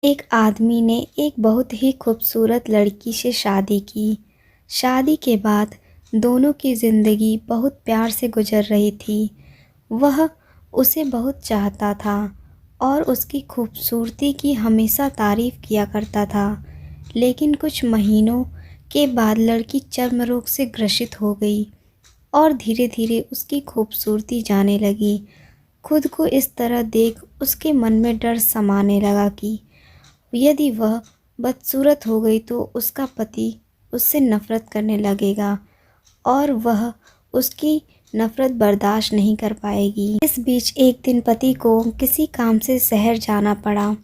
एक आदमी ने एक बहुत ही खूबसूरत लड़की से शादी की। शादी के बाद दोनों की ज़िंदगी बहुत प्यार से गुजर रही थी। वह उसे बहुत चाहता था और उसकी खूबसूरती की हमेशा तारीफ़ किया करता था। लेकिन कुछ महीनों के बाद लड़की चर्म रोग से ग्रसित हो गई और धीरे धीरे उसकी खूबसूरती जाने लगी। खुद को इस तरह देख उसके मन में डर समाने लगा कि यदि वह बदसूरत हो गई तो उसका पति उससे नफ़रत करने लगेगा और वह उसकी नफ़रत बर्दाश्त नहीं कर पाएगी। इस बीच एक दिन पति को किसी काम से शहर जाना पड़ा।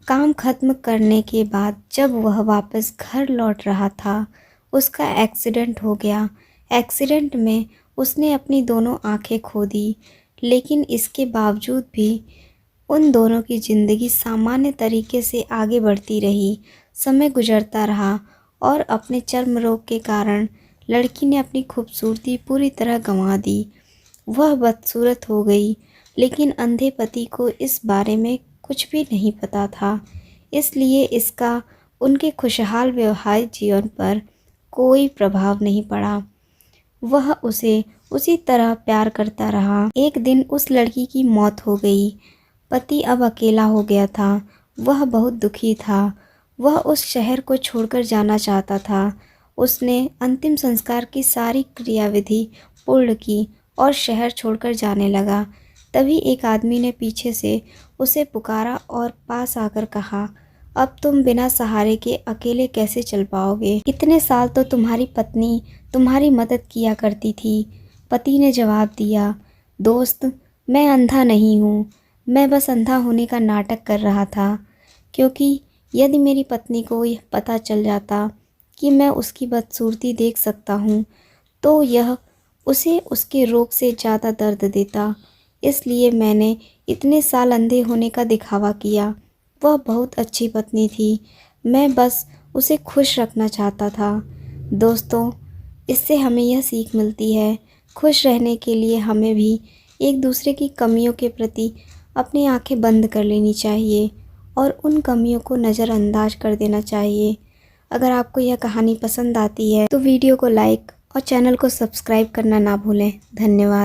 काम खत्म करने के बाद जब वह वापस घर लौट रहा था, उसका एक्सीडेंट हो गया। एक्सीडेंट में उसने अपनी दोनों आंखें खो दी, लेकिन इसके बावजूद भी उन दोनों की ज़िंदगी सामान्य तरीके से आगे बढ़ती रही। समय गुजरता रहा और अपने चर्म रोग के कारण लड़की ने अपनी खूबसूरती पूरी तरह गंवा दी। वह बदसूरत हो गई, लेकिन अंधे पति को इस बारे में कुछ भी नहीं पता था, इसलिए इसका उनके खुशहाल वैवाहिक जीवन पर कोई प्रभाव नहीं पड़ा। वह उसे उसी तरह प्यार करता रहा। एक दिन उस लड़की की मौत हो गई। पति अब अकेला हो गया था। वह बहुत दुखी था। वह उस शहर को छोड़कर जाना चाहता था। उसने अंतिम संस्कार की सारी क्रियाविधि पूर्ण की और शहर छोड़कर जाने लगा। तभी एक आदमी ने पीछे से उसे पुकारा और पास आकर कहा, अब तुम बिना सहारे के अकेले कैसे चल पाओगे? इतने साल तो तुम्हारी पत्नी तुम्हारी मदद किया करती थी। पति ने जवाब दिया, दोस्त, मैं अंधा नहीं हूँ। मैं बस अंधा होने का नाटक कर रहा था, क्योंकि यदि मेरी पत्नी को यह पता चल जाता कि मैं उसकी बदसूरती देख सकता हूँ, तो यह उसे उसके रोग से ज़्यादा दर्द देता। इसलिए मैंने इतने साल अंधे होने का दिखावा किया। वह बहुत अच्छी पत्नी थी। मैं बस उसे खुश रखना चाहता था। दोस्तों, इससे हमें यह सीख मिलती है, खुश रहने के लिए हमें भी एक दूसरे की कमियों के प्रति अपनी आंखें बंद कर लेनी चाहिए और उन कमियों को नज़रअंदाज कर देना चाहिए। अगर आपको यह कहानी पसंद आती है तो वीडियो को लाइक और चैनल को सब्सक्राइब करना ना भूलें। धन्यवाद।